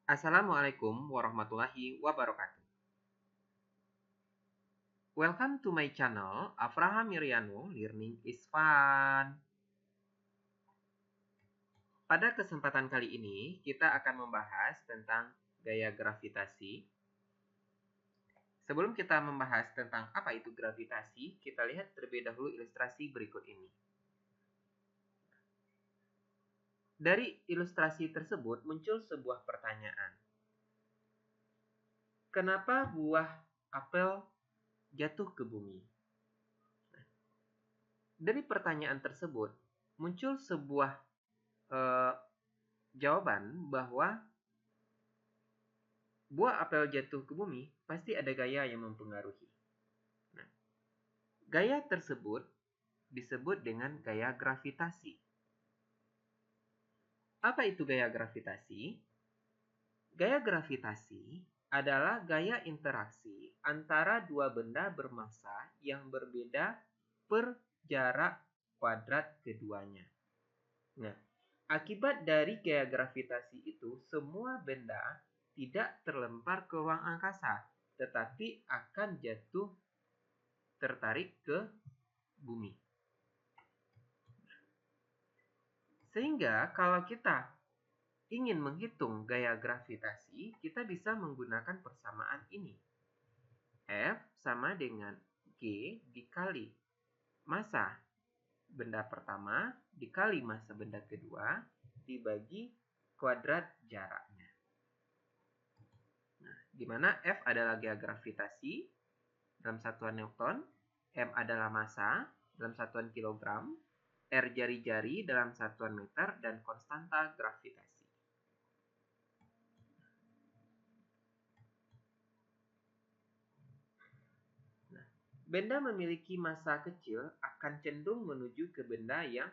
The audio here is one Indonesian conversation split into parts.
Assalamualaikum warahmatullahi wabarakatuh. Welcome to my channel, Avraham Yuriano, Learning is Fun. Pada kesempatan kali ini, kita akan membahas tentang gaya gravitasi. Sebelum kita membahas tentang apa itu gravitasi, kita lihat terlebih dahulu ilustrasi berikut ini. Dari ilustrasi tersebut muncul sebuah pertanyaan. Kenapa buah apel jatuh ke bumi? Dari pertanyaan tersebut muncul sebuah jawaban bahwa buah apel jatuh ke bumi pasti ada gaya yang mempengaruhi. Nah, gaya tersebut disebut dengan gaya gravitasi. Apa itu gaya gravitasi? Gaya gravitasi adalah gaya interaksi antara dua benda bermassa yang berbeda per jarak kuadrat keduanya. Nah, akibat dari gaya gravitasi itu, semua benda tidak terlempar ke ruang angkasa, tetapi akan jatuh tertarik ke bumi. Sehingga kalau kita ingin menghitung gaya gravitasi, kita bisa menggunakan persamaan ini. F sama dengan G dikali massa benda pertama dikali massa benda kedua dibagi kuadrat jaraknya. Nah, di mana F adalah gaya gravitasi dalam satuan Newton, M adalah massa dalam satuan kilogram, R jari-jari dalam satuan meter, dan konstanta gravitasi. Nah, benda memiliki massa kecil akan cenderung menuju ke benda yang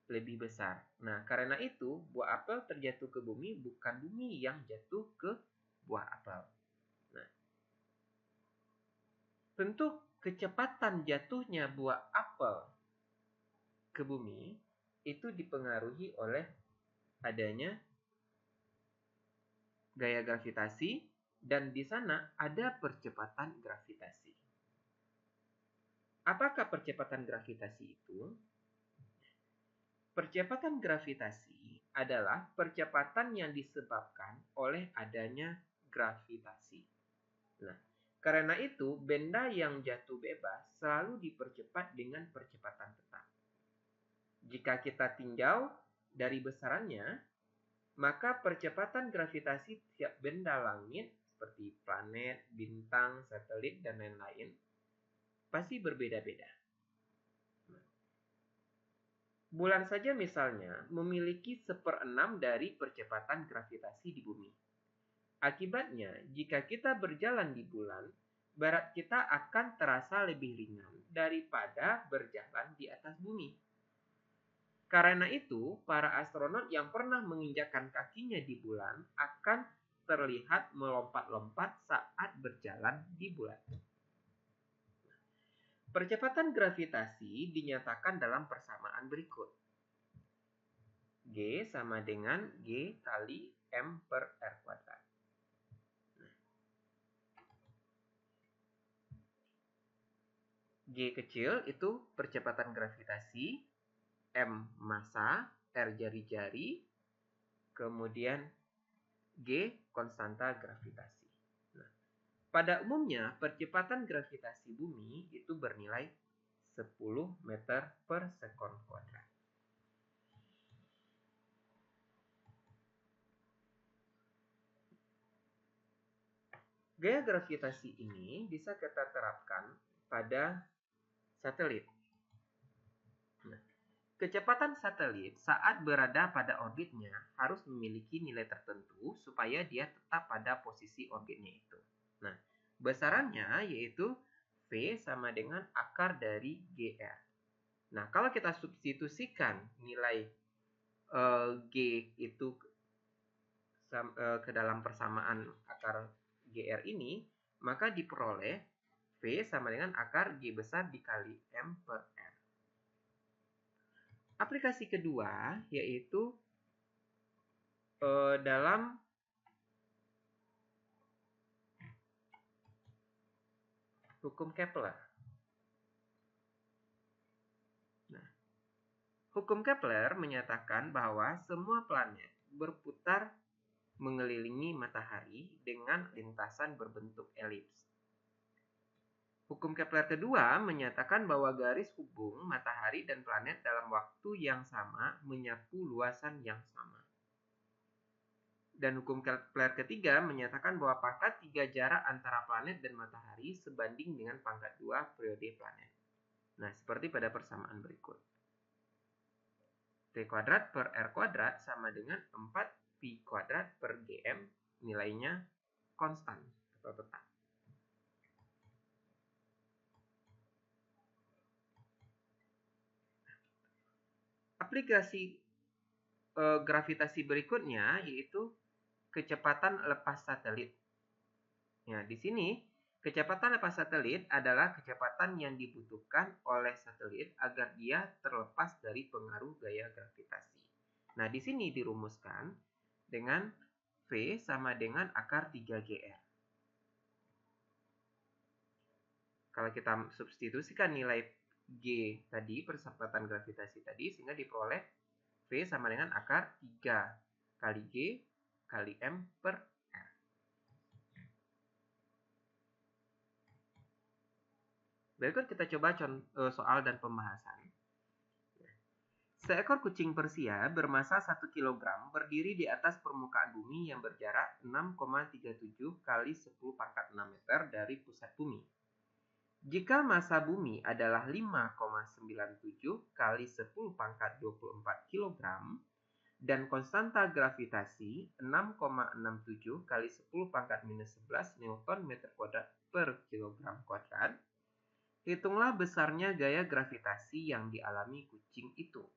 lebih besar. Nah, karena itu buah apel terjatuh ke bumi, bukan bumi yang jatuh ke buah apel. Nah, tentu kecepatan jatuhnya buah apel ke bumi itu dipengaruhi oleh adanya gaya gravitasi dan di sana ada percepatan gravitasi. Apakah percepatan gravitasi itu? Percepatan gravitasi adalah percepatan yang disebabkan oleh adanya gravitasi. Nah, karena itu benda yang jatuh bebas selalu dipercepat dengan percepatan tetap. Jika kita tinjau dari besarannya, maka percepatan gravitasi tiap benda langit seperti planet, bintang, satelit, dan lain-lain pasti berbeda-beda. Bulan saja misalnya memiliki 1/6 dari percepatan gravitasi di bumi. Akibatnya, jika kita berjalan di bulan, berat kita akan terasa lebih ringan daripada berjalan di atas bumi. Karena itu, para astronot yang pernah menginjakkan kakinya di bulan akan terlihat melompat-lompat saat berjalan di bulan. Percepatan gravitasi dinyatakan dalam persamaan berikut. G sama dengan G kali M per R kuadrat. G kecil itu percepatan gravitasi, M massa, R jari-jari, kemudian G konstanta gravitasi. Nah, pada umumnya percepatan gravitasi bumi itu bernilai 10 meter per sekon kuadrat. Gaya gravitasi ini bisa kita terapkan pada satelit. Nah, kecepatan satelit saat berada pada orbitnya harus memiliki nilai tertentu supaya dia tetap pada posisi orbitnya itu. Nah, besarannya yaitu V sama dengan akar dari GR. Nah, kalau kita substitusikan nilai G itu ke dalam persamaan akar GR ini, maka diperoleh V sama dengan akar G besar dikali M per R. Aplikasi kedua yaitu dalam hukum Kepler. Nah, hukum Kepler menyatakan bahwa semua planet berputar mengelilingi matahari dengan lintasan berbentuk elips. Hukum Kepler kedua menyatakan bahwa garis hubung matahari dan planet dalam waktu yang sama menyapu luasan yang sama. Dan hukum Kepler ketiga menyatakan bahwa pangkat 3 jarak antara planet dan matahari sebanding dengan pangkat 2 periode planet. Nah, seperti pada persamaan berikut. T kuadrat per R kuadrat sama dengan 4 Pi kuadrat per GM, nilainya konstan atau tetap. Aplikasi gravitasi berikutnya yaitu kecepatan lepas satelit. Nah, di sini kecepatan lepas satelit adalah kecepatan yang dibutuhkan oleh satelit agar dia terlepas dari pengaruh gaya gravitasi. Nah, di sini dirumuskan dengan V sama dengan akar 3GR. Kalau kita substitusikan nilai G tadi, percepatan gravitasi tadi, sehingga diperoleh V sama dengan akar 3 kali G kali M per R. Berikut kita coba soal dan pembahasan. Seekor kucing Persia bermasa 1 kg berdiri di atas permukaan bumi yang berjarak 6,37 kali 10 pangkat 6 meter dari pusat bumi. Jika massa bumi adalah 5,97 kali 10 pangkat 24 kg dan konstanta gravitasi 6,67 kali 10 pangkat minus 11 Newton meter kuadrat per kilogram kuadrat, hitunglah besarnya gaya gravitasi yang dialami kucing itu.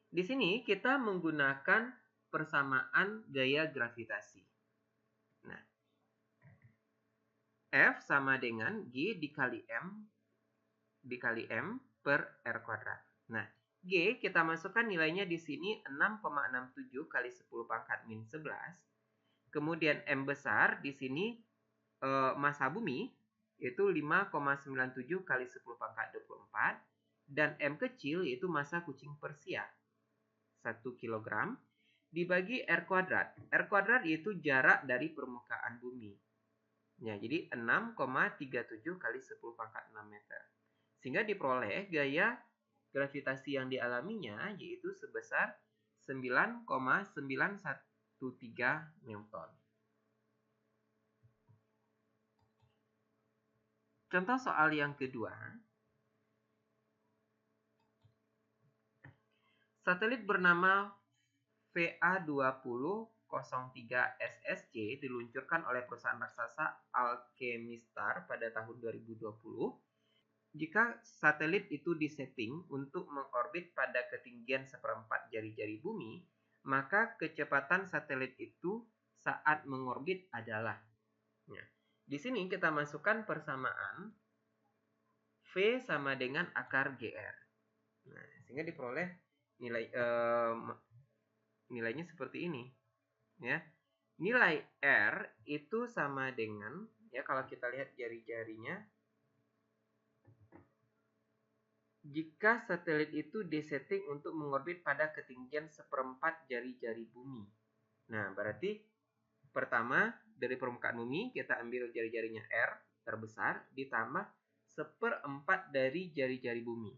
Di sini kita menggunakan persamaan gaya gravitasi. Nah, F sama dengan G dikali M per R kuadrat. Nah, G kita masukkan nilainya di sini 6,67 kali 10 pangkat min 11. Kemudian M besar di sini massa bumi yaitu 5,97 kali 10 pangkat 24 dan M kecil yaitu massa kucing Persia 1 kg dibagi R kuadrat. R kuadrat yaitu jarak dari permukaan bumi. Ya, jadi 6,37 kali 10 pangkat 6 meter. Sehingga diperoleh gaya gravitasi yang dialaminya yaitu sebesar 9,913 Newton. Contoh soal yang kedua. Satelit bernama VA2003SSC diluncurkan oleh perusahaan raksasa Alchemistar pada tahun 2020. Jika satelit itu disetting untuk mengorbit pada ketinggian 1/4 jari-jari bumi, maka kecepatan satelit itu saat mengorbit adalah. Nah, di sini kita masukkan persamaan V sama dengan akar GR. Nah, sehingga diperoleh nilainya seperti ini, ya. Nilai R itu sama dengan, ya kalau kita lihat jari-jarinya, jika satelit itu disetting untuk mengorbit pada ketinggian 1/4 jari-jari bumi. Nah, berarti pertama dari permukaan bumi kita ambil jari-jarinya R terbesar ditambah 1/4 dari jari-jari bumi.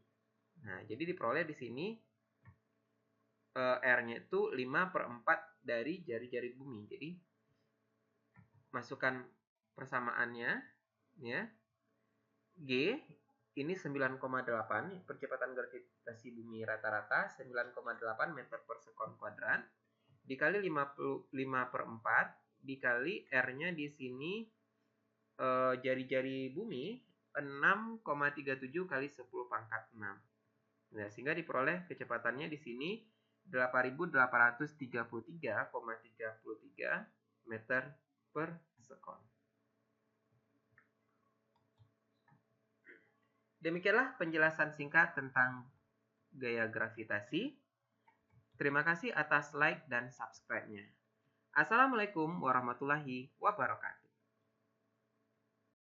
Nah, jadi diperoleh di sini R-nya itu 5/4 dari jari-jari bumi. Jadi masukkan persamaannya, ya. G ini 9,8, percepatan gravitasi bumi rata-rata 9,8 meter per sekon kuadrat dikali 5/4 dikali R-nya di sini jari-jari bumi 6,37 kali 10 pangkat 6. Nah, sehingga diperoleh kecepatannya di sini 8.833,33 meter per sekon. Demikianlah penjelasan singkat tentang gaya gravitasi. Terima kasih atas like dan subscribe-nya. Assalamualaikum warahmatullahi wabarakatuh.